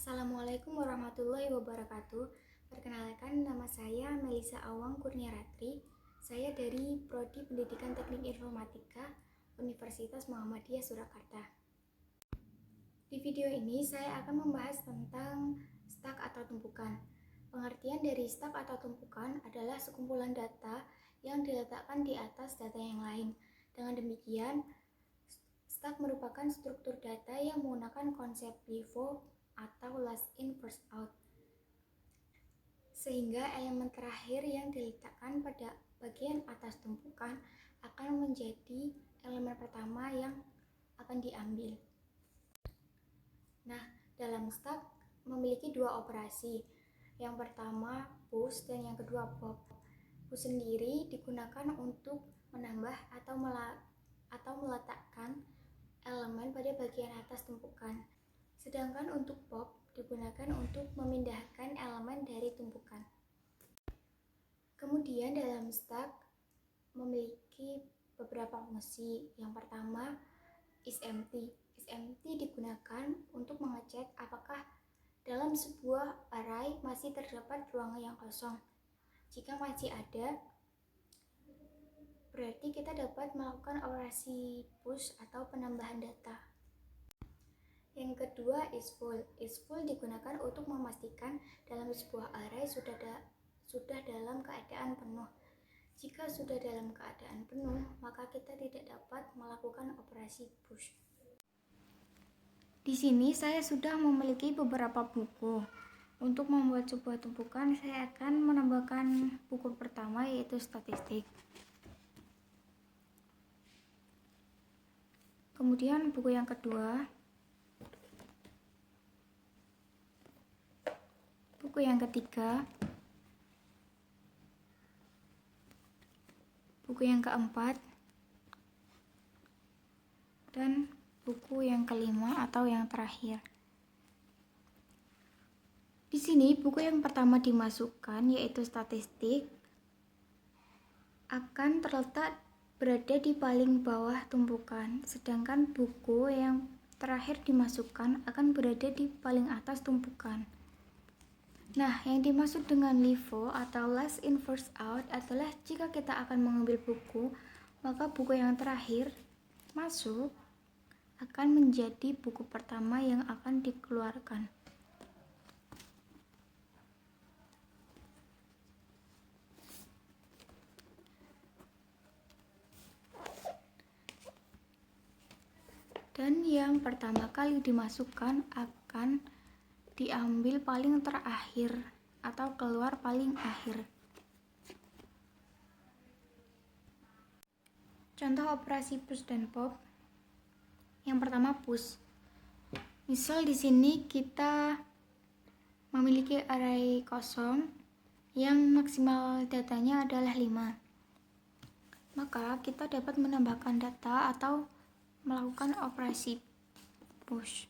Assalamualaikum warahmatullahi wabarakatuh. Perkenalkan, nama saya Melisa Awang Kurniaratri. Saya dari Prodi Pendidikan Teknik Informatika Universitas Muhammadiyah Surakarta. Di video ini saya akan membahas tentang stack atau tumpukan. Pengertian dari stack atau tumpukan adalah sekumpulan data yang diletakkan di atas data yang lain. Dengan demikian, stack merupakan struktur data yang menggunakan konsep LIFO atau last in first out, sehingga elemen terakhir yang diletakkan pada bagian atas tumpukan akan menjadi elemen pertama yang akan diambil. Nah, dalam stack memiliki dua operasi. Yang pertama push dan yang kedua pop. Push sendiri digunakan untuk menambah atau meletakkan elemen pada bagian atas tumpukan. Sedangkan untuk pop digunakan untuk memindahkan elemen dari tumpukan. Kemudian dalam stack memiliki beberapa fungsi. Yang pertama isEmpty. isEmpty digunakan untuk mengecek apakah dalam sebuah array masih terdapat ruang yang kosong. Jika masih ada, berarti kita dapat melakukan operasi push atau penambahan data. Yang kedua isFull. isFull digunakan untuk memastikan dalam sebuah array sudah dalam keadaan penuh. Jika sudah dalam keadaan penuh, maka kita tidak dapat melakukan operasi push. Di sini saya sudah memiliki beberapa buku. Untuk membuat sebuah tumpukan, saya akan menambahkan buku pertama, yaitu statistik. Kemudian buku yang kedua, buku yang ketiga, buku yang keempat, dan buku yang kelima atau yang terakhir. Di sini buku yang pertama dimasukkan, yaitu statistik, akan terletak berada di paling bawah tumpukan, sedangkan buku yang terakhir dimasukkan akan berada di paling atas tumpukan. Nah, yang dimaksud dengan LIFO atau last in first out adalah jika kita akan mengambil buku, maka buku yang terakhir masuk akan menjadi buku pertama yang akan dikeluarkan. Dan yang pertama kali dimasukkan akan diambil paling terakhir atau keluar paling akhir. Contoh operasi push dan pop. Yang pertama push. Misal di sini kita memiliki array kosong yang maksimal datanya adalah 5. Maka kita dapat menambahkan data atau melakukan operasi push.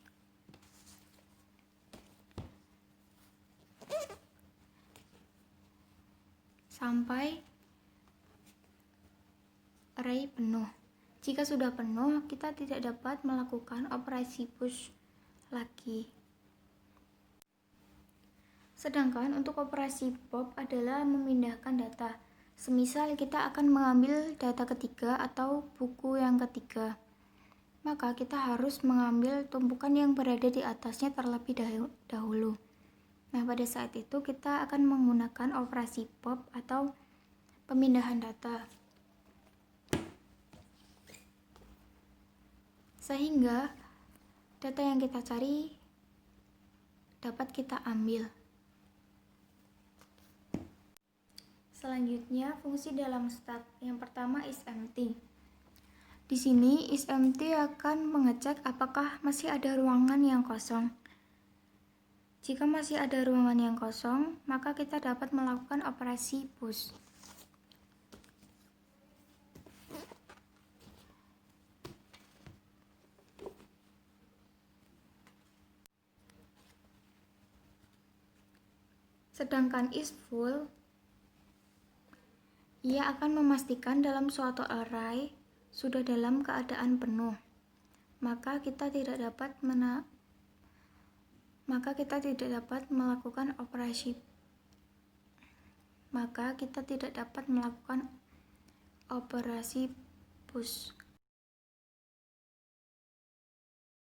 Sampai array penuh. Jika sudah penuh, kita tidak dapat melakukan operasi push lagi. Sedangkan untuk operasi pop adalah memindahkan data. Semisal kita akan mengambil data ketiga atau buku yang ketiga, maka kita harus mengambil tumpukan yang berada di atasnya terlebih dahulu. Nah, pada saat itu kita akan menggunakan operasi pop atau pemindahan data, sehingga data yang kita cari dapat kita ambil. Selanjutnya, fungsi dalam stack. Yang pertama isEmpty. Di sini isEmpty akan mengecek apakah masih ada ruangan yang kosong. Jika masih ada ruangan yang kosong, maka kita dapat melakukan operasi push. Sedangkan isFull, ia akan memastikan dalam suatu array sudah dalam keadaan penuh, maka kita tidak dapat maka kita tidak dapat melakukan operasi push.